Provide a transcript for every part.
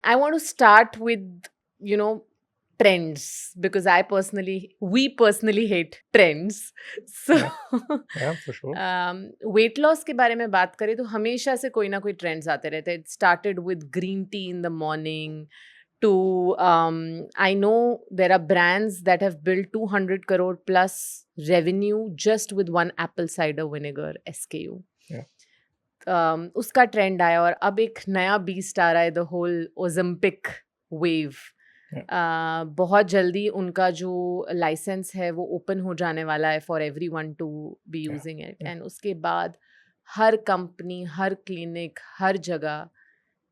I want to start with, you know, trends because we personally hate trends. So, Yeah, for sure. weight loss के बारे में बात करें तो हमेशा से कोई ना कोई trends आते रहते हैं. It started with green tea in the morning to, I know there are brands that have built 200 crore plus revenue just with one apple cider vinegar SKU. Yeah. उसका ट्रेंड आया और अब एक नया बीस्ट आ रहा है, द होल ओजम्पिक वेव. बहुत जल्दी उनका जो लाइसेंस है वो ओपन हो जाने वाला है for everyone to be using it. And उसके बाद हर कंपनी, हर क्लिनिक, हर जगह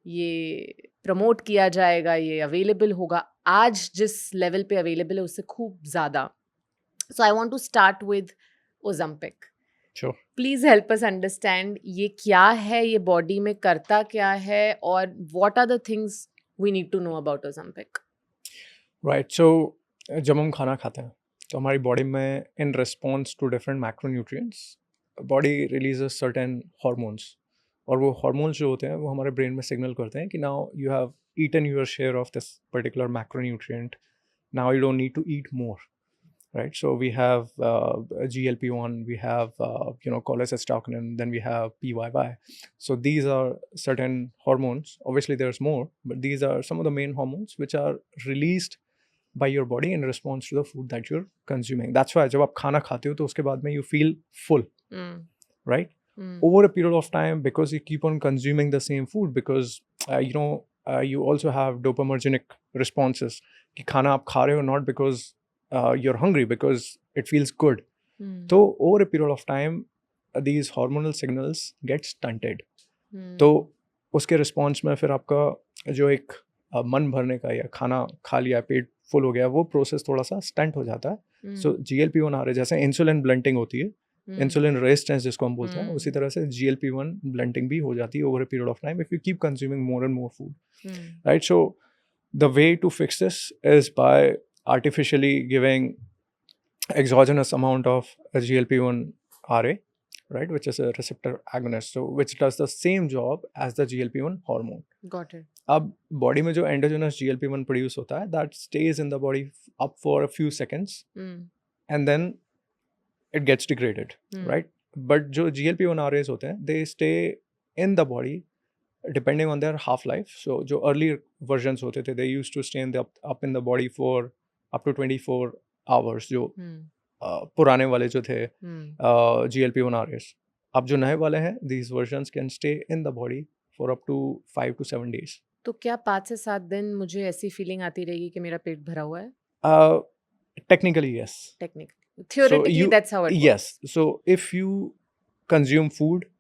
ये प्रमोट किया जाएगा, ये अवेलेबल होगा. आज जिस लेवल पे अवेलेबल है उससे खूब ज़्यादा. So I want to start with Ozempic. Sure. Please help us understand ये क्या है, ये बॉडी में करता क्या है, और what are the things we need to know about Ozempic. Right. So जब हम खाना खाते हैं तो हमारी बॉडी में in response to different macronutrients body releases certain hormones, और वो हार्मोन्स जो होते हैं वो हमारे ब्रेन में सिग्नल करते हैं कि now you have eaten your share of this particular macronutrient, now you don't need to eat more. Right, so we have GLP-1, we have cholecystokinin, then we have PYY. So these are certain hormones. Obviously there's more, but these are some of the main hormones which are released by your body in response to the food that you're consuming. That's why जब आप खाना खाते हो तो उसके बाद में you feel full, right? Over a period of time, because you keep on consuming the same food, because you also have dopaminergic responses कि खाना आप खा रहे हो not because you're hungry, because it feels good. So over a period of time these hormonal signals get stunted. तो उसके response में फिर आपका जो एक मन भरने का या खाना खा लिया, पेट फुल हो गया, वो प्रोसेस थोड़ा सा स्टंट हो जाता है. सो GLP-1 आ रहे, जैसे इंसुलिन ब्लंटिंग होती है, इंसुलिन रेजिस्टेंस जिसको हम बोलते हैं, उसी तरह से GLP-1 ब्लंटिंग भी हो जाती है over a period of time if you keep consuming more and more food. Right, so the way to fix this is by artificially giving exogenous amount of GLP-1 RA, right, which is a receptor agonist, so which does the same job as the GLP-1 hormone. Got it. अब body में जो endogenous GLP-1 produce होता है, that stays in the body up for a few seconds and then it gets degraded, right? But जो GLP-1 RAs होते हैं, they stay in the body depending on their half life. So जो early versions होते थे, they used to stay up in the body for up to 24 hours. जो पुराने वाले जो थे GLP-1 RAs, अब जो नए वाले हैं, these versions can stay in the body for up to 5 to 7 days. तो क्या 5 से 7 दिन मुझे ऐसी फीलिंग आती रहेगी कि मेरा पेट भरा हुआ है? Technically yes. Technically. Theoretically that's how it works. Yes. So if you consume food,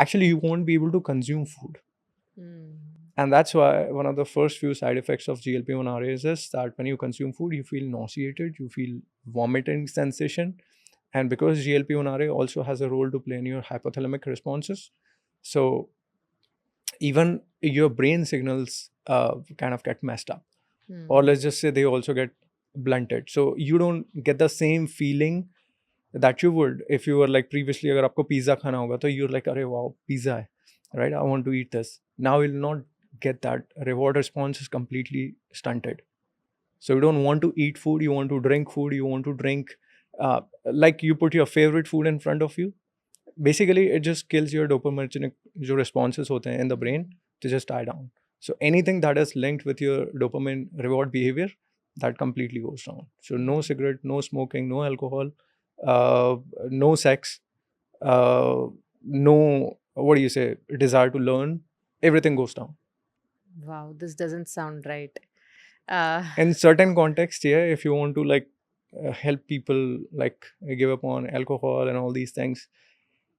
actually you won't be able to consume food. And that's why one of the first few side effects of GLP-1 RAs is that when you consume food, you feel nauseated, you feel vomiting sensation. And because GLP-1 RA also has a role to play in your hypothalamic responses, so even your brain signals kind of get messed up. Or let's just say they also get blunted. So you don't get the same feeling that you would if you were like previously, agar aapko pizza khana hoga, to you're like, arey wow, pizza hai, right? I want to eat this. Now you'll not get that. Reward response is completely stunted. So you don't want to eat food, you want to drink food, you want to drink like you put your favorite food in front of you. Basically it just kills your dopaminergic jo responses hote hain in the brain to just die down. So anything that is linked with your dopamine reward behavior, that completely goes down. So no cigarette, no smoking, no alcohol, no sex, no, what do you say, desire to learn, everything goes down. Wow, this doesn't sound right. In certain context, yeah, if you want to like help people like give up on alcohol and all these things,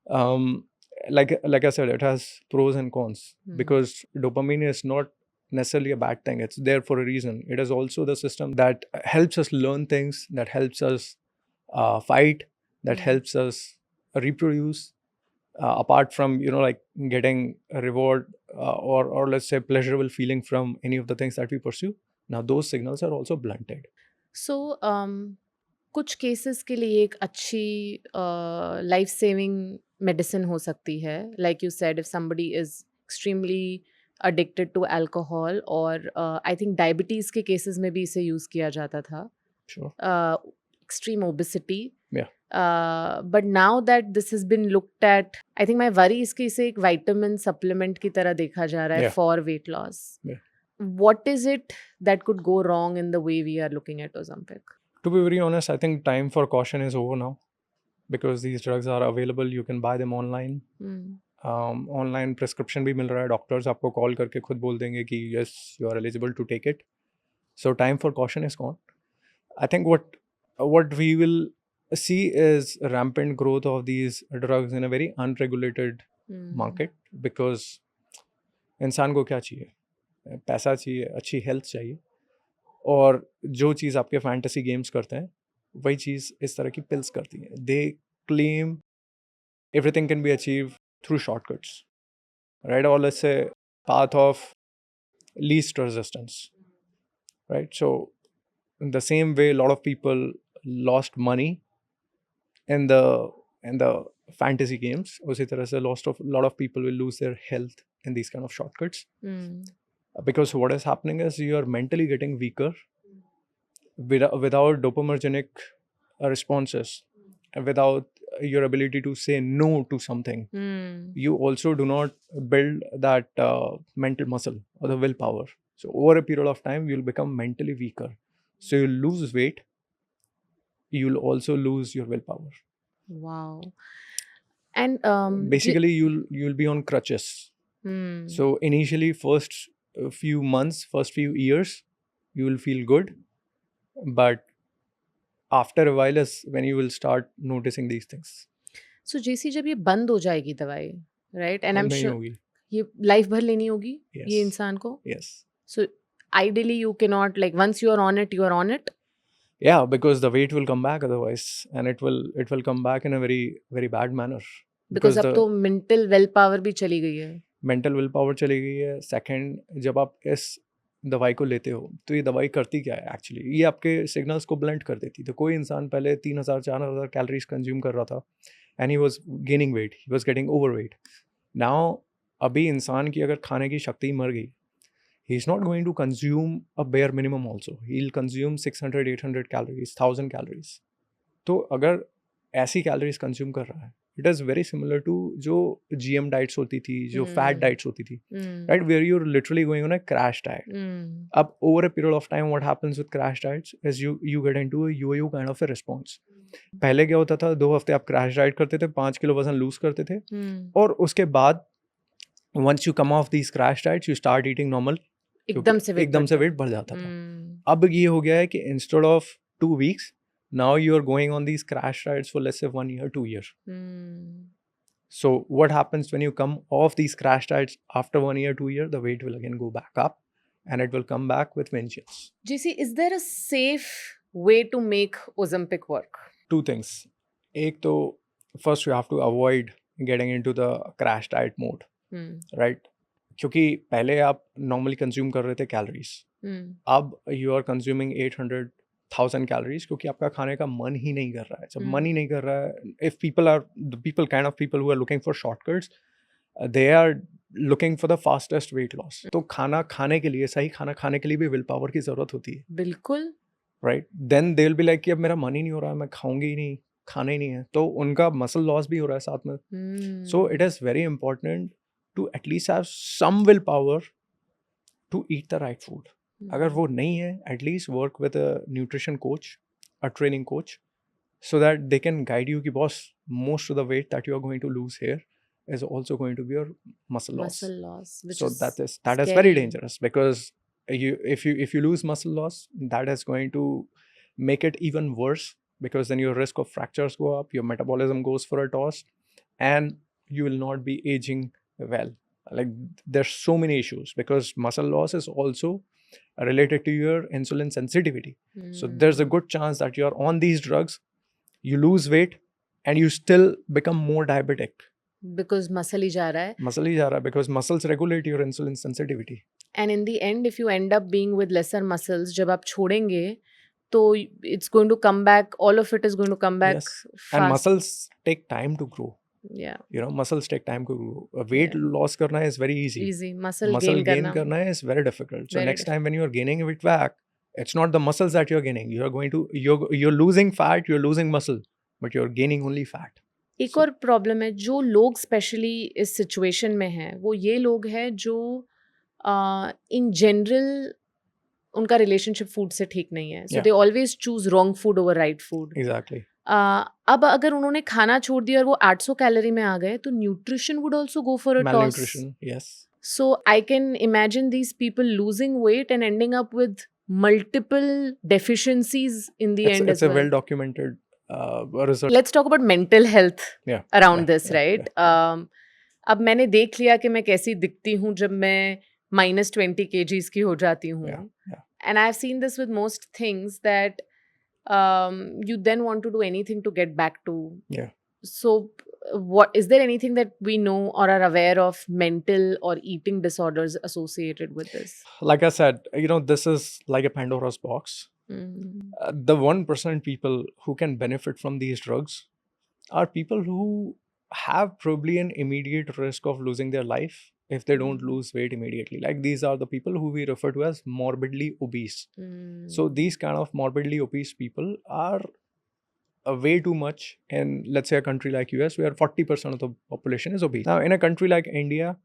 like I said, it has pros and cons. Because dopamine is not necessarily a bad thing, it's there for a reason. It is also the system that helps us learn things, that helps us fight, that helps us reproduce, apart from like getting a reward or let's say pleasurable feeling from any of the things that we pursue. Now those signals are also blunted. So कुछ cases के लिए एक अच्छी life saving medicine हो सकती है, like you said, if somebody is extremely addicted to alcohol, और I think diabetes के cases में भी इसे use किया जाता था. Sure. Extreme obesity. Yeah. But now that this has been looked at, I think my worry is कि इसे एक vitamin supplement की तरह देखा जा रहा है Yeah. for weight loss. Yeah. What is it that could go wrong in the way we are looking at Ozempic? To be very honest, I think time for caution is over now, because these drugs are available. You can buy them online. Online prescription भी मिल रहा है. Doctors आपको call करके खुद बोल देंगे कि yes, you are eligible to take it. So time for caution is gone. I think what we will see is rampant growth of these drugs in a very unregulated market, because इंसान को क्या चाहिए? पैसा चाहिए, अच्छी health चाहिए, और जो चीज़ आपके फैंटेसी गेम्स करते हैं वही चीज़ इस तरह की पिल्स करती हैं. They claim everything can be achieved through shortcuts, right? Or let's say path of least resistance, right? So in the same way, a lot of people lost money in the fantasy games, उसी तरह से lot of people will lose their health in these kind of shortcuts. Because what is happening is you are mentally getting weaker without dopaminergic responses, without your ability to say no to something. You also do not build that mental muscle or the willpower. So over a period of time, you'll become mentally weaker. So you'll lose weight. You'll also lose your willpower. Wow. And basically, you'll be on crutches. So initially, first few months, first few years, you will feel good, but after a while is when you will start noticing these things. So JC, जब ये बंद हो जाएगी दवाई, right? And I'm नहीं sure होगी. ये life भर लेनी होगी. Yes. ये इंसान को. Yes. So ideally you cannot, like, once you are on it, you are on it. Yeah, because the weight will come back otherwise, and it will come back in a very very bad manner. Because अब तो mental willpower भी चली गई है. Mental willpower चली गई है. Second, जब आप इस दवाई को लेते हो तो ये दवाई करती क्या है एक्चुअली? ये आपके सिग्नल्स को ब्लंट कर देती. तो कोई इंसान पहले 3000-4000 कैलोरीज कंज्यूम कर रहा था and he was gaining weight, he was getting overweight. Now अभी इंसान की अगर खाने की शक्ति मर गई, he is not going to consume a bare minimum also. He'll consume 600-800 calories, 1000 calories. तो अगर ऐसी कैलोरीज कंज्यूम कर रहा है, it is very similar to जो GM डाइट्स होती थी, जो फैट डाइट्स होती थी, right, where you are literally going on a crash diet. अब over a period of time what happens with crash diets is you get into a yo-yo kind of a response. पहले क्या होता था, 2 हफ्ते आप crash diet करते थे, 5 kilo वजन लूज करते थे, और उसके बाद once you come off these crash diets, you start eating normal, एकदम से वेट बढ़ जाता था. अब ये हो गया है कि instead of 2 weeks, now you are going on these crash diets for let's say 1 year, 2 years. So what happens when you come off these crash diets after 1 year, 2 years, the weight will again go back up and it will come back with vengeance. JC, is there a safe way to make Ozempic work? 2 things. एक तो first you have to avoid getting into the crash diet mode, right? क्योंकि पहले आप normally consume कर रहे थे calories, अब you are consuming 800,000 calories, क्योंकि आपका खाने का मन ही नहीं कर रहा है. जब मन ही नहीं कर रहा है, if people are the people kind of people who are looking for shortcuts, they are looking for the fastest weight loss. तो खाना खाने के लिए, सही खाना खाने के लिए भी विल पावर की जरूरत होती है. बिल्कुल, right. Then they will be like कि अब मेरा मन ही नहीं हो रहा है, मैं खाऊंगी ही नहीं, खाना ही नहीं है, तो उनका मसल लॉस भी हो रहा है साथ में. So it is very important to at least have some willpower to eat the right food. अगर वो नहीं है, at least work with a nutrition coach, a training coach, so that they can guide you कि boss, most of the weight that you are going to lose here is also going to be your muscle loss. So that is very dangerous, because if you lose muscle loss, that is going to make it even worse, because then your risk of fractures go up, your metabolism goes for a toss, and you will not be aging well. Like, there's so many issues, because muscle loss is also related to your insulin sensitivity. So there's a good chance that you're on these drugs, you lose weight, and you still become more diabetic. Because muscle ही जा रहा है. Because muscles regulate your insulin sensitivity. And in the end, if you end up being with lesser muscles, जब आप छोड़ेंगे, तो it's going to come back, all of it is going to come back fast. And muscles take time to grow. Yeah. Muscles take time to grow. Weight loss karna is very easy. Easy. Muscle Muscle gain gain karna. karna is very difficult. So Very next time when you're gaining it back, it's not the muscles that you're gaining. You're losing fat, you're losing muscle, but you're gaining only fat. एक और problem है जो लोग specially इस situation में हैं, वो ये लोग हैं जो इन जनरल उनका रिलेशनशिप फूड से ठीक नहीं है, so they always choose wrong food over right food. Exactly. अब अगर उन्होंने खाना छोड़ दिया और वो 800 कैलोरी में आ गए, तो nutrition would also go for a toss. Malnutrition, yes. So I can imagine these people losing weight and ending up with multiple deficiencies in the end It's as a well. well documented result. Let's talk about mental health around Yeah, this, right? अब मैंने देख लिया कि मैं कैसी दिखती हूँ जब मैं -20 kgs की हो जाती हूँ. And I've seen this with most things that you then want to do anything to get back to. Yeah. So what is there anything that we know or are aware of mental or eating disorders associated with this? Like I said, this is like a Pandora's box. The 1% people who can benefit from these drugs are people who have probably an immediate risk of losing their life if they don't lose weight immediately. Like these are the people who we refer to as morbidly obese. So these kind of morbidly obese people are way too much in, let's say, a country like US where 40% of the population is obese. Now in a country like India,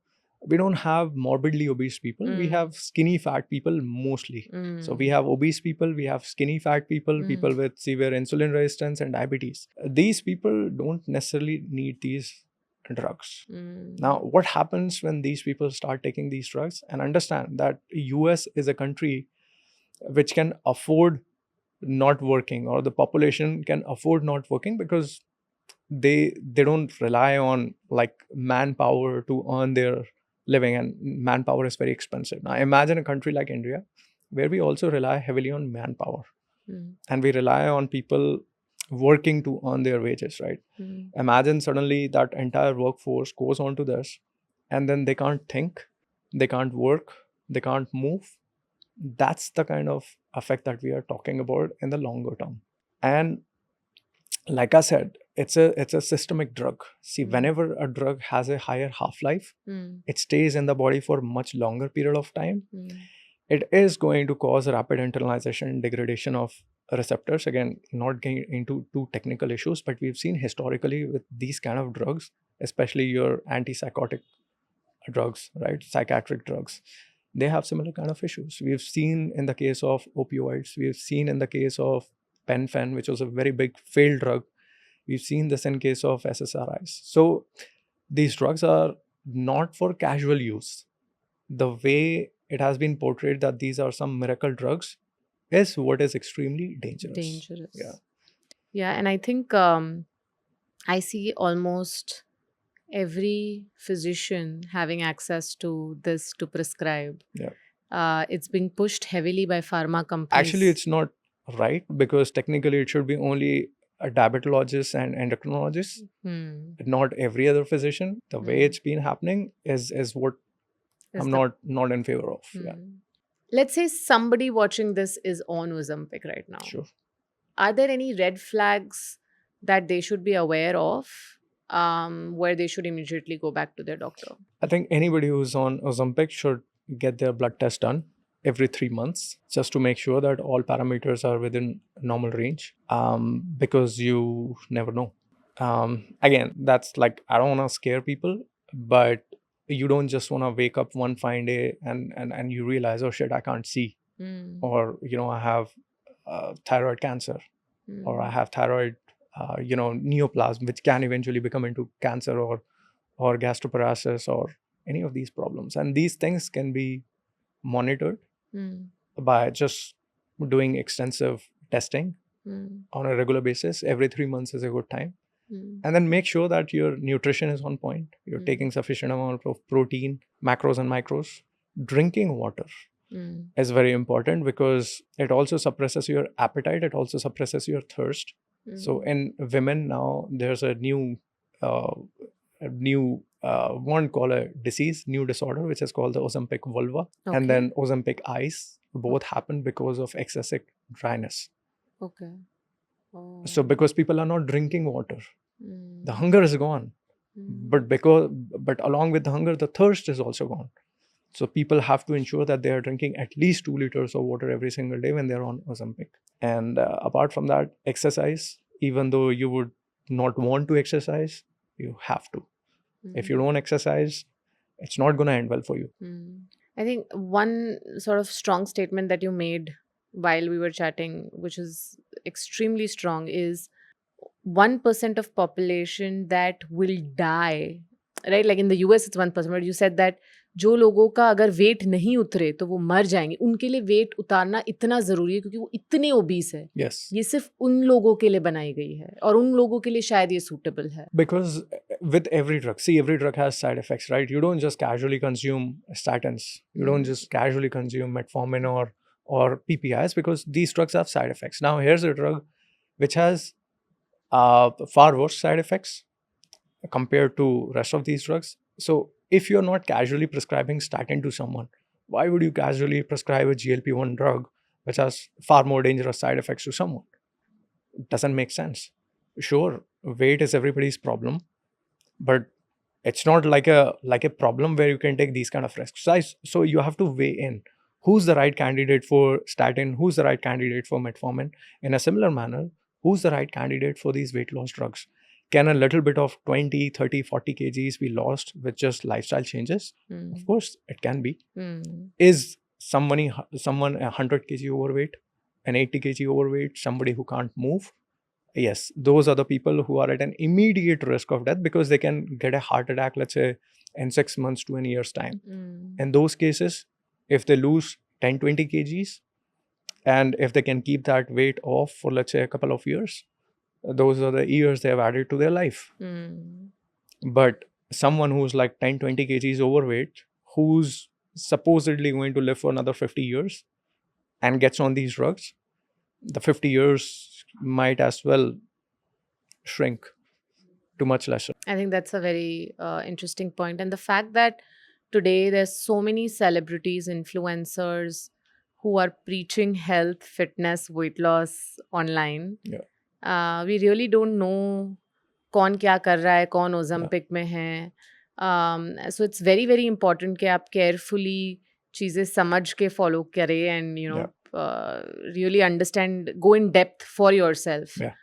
we don't have morbidly obese people. We have skinny fat people mostly. So we have obese people, we have skinny fat people, people with severe insulin resistance and diabetes. These people don't necessarily need these drugs. Now what happens when these people start taking these drugs? And understand that US is a country which can afford not working, or the population can afford not working because they don't rely on like manpower to earn their living, and manpower is very expensive. Now imagine a country like India where we also rely heavily on manpower, and we rely on people working to earn their wages, right? Imagine suddenly that entire workforce goes on to this, and then they can't think, they can't work, they can't move. That's the kind of effect that we are talking about in the longer term. And like I said, it's a systemic drug. See, whenever a drug has a higher half-life, it stays in the body for a much longer period of time. It is going to cause rapid internalization and degradation of receptors. Again, not getting into too technical issues, but we've seen historically with these kind of drugs, especially your antipsychotic drugs, right? Psychiatric drugs. They have similar kind of issues. We've seen in the case of opioids, we've seen in the case of Pen-Phen, which was a very big failed drug. We've seen this in case of SSRIs. So these drugs are not for casual use. The way it has been portrayed that these are some miracle drugs is what is extremely dangerous. Yeah, and I think I see almost every physician having access to this to prescribe. It's being pushed heavily by pharma companies. Actually, it's not right, because technically it should be only a diabetologist and endocrinologist, not every other physician. The way it's been happening is what I'm not in favor of. Let's say somebody watching this is on Ozempic right now. Sure. Are there any red flags that they should be aware of, where they should immediately go back to their doctor? I think anybody who's on Ozempic should get their blood test done every 3 months, just to make sure that all parameters are within normal range, because you never know. Again, that's like, I don't want to scare people, but you don't just want to wake up one fine day and you realize, oh shit, I can't see, or I have thyroid cancer, or I have thyroid neoplasm, which can eventually become into cancer or gastroparesis or any of these problems. And these things can be monitored by just doing extensive testing on a regular basis. Every 3 months is a good time. And then make sure that your nutrition is on point. You're taking sufficient amount of protein, macros and micros. Drinking water is very important, because it also suppresses your appetite. It also suppresses your thirst. So in women now, there's a new one called a disease, new disorder, which is called the Ozempic vulva, and then Ozempic eyes. Both happen because of excessive dryness. Okay. Oh. So because people are not drinking water, the hunger is gone. But along with the hunger, the thirst is also gone. So people have to ensure that they are drinking at least 2 liters of water every single day when they're on Ozempic. And apart from that, exercise, even though you would not want to exercise, you have to. If you don't exercise, it's not going to end well for you. I think one sort of strong statement that you made while we were chatting, which is extremely strong, is 1% of population that will die, right? Like in the US, it's 1%, but you said that जो लोगों का अगर wait नहीं उतरे तो वो मर जाएंगे, उनके लिए वेट उतारना इतना ज़रूरी है क्योंकि वो इतने ओबीस है. Yes. ये सिर्फ उन लोगों के लिए बनाई गई है और उन लोगों के लिए शायद ये सूटेबल है. Because with every drug has side effects, right? You don't just casually consume statins. You don't just casually consume metformin or PPIs because these drugs have side effects. Now, here's a drug which has far worse side effects compared to rest of these drugs. So if you're not casually prescribing statin to someone, why would you casually prescribe a GLP-1 drug which has far more dangerous side effects to someone? It doesn't make sense. Sure, weight is everybody's problem, but it's not like a problem where you can take these kind of risks. So you have to weigh in who's the right candidate for statin, who's the right candidate for metformin. In a similar manner, who's the right candidate for these weight loss drugs? Can a little bit of 20, 30, 40 kgs be lost with just lifestyle changes? Of course, it can be. Is someone 100 kg overweight, an 80 kg overweight, somebody who can't move? Yes, those are the people who are at an immediate risk of death because they can get a heart attack, let's say, in 6 months to a year's time. In those cases, if they lose 10, 20 kgs, and if they can keep that weight off for, let's say, a couple of years, those are the years they have added to their life. But someone who's like 10, 20 kgs overweight, who's supposedly going to live for another 50 years and gets on these drugs, the 50 years might as well shrink to much lesser. I think that's a very interesting point. And the fact that today there's so many celebrities, influencers who are preaching health, fitness, weight loss online. Yeah. We really don't know कौन क्या कर रहा है, कौन ओजम्पिक में है. So it's very, very important कि आप carefully चीज़ें समझ के follow करें and, you know, really understand, go in depth for yourself. Yeah.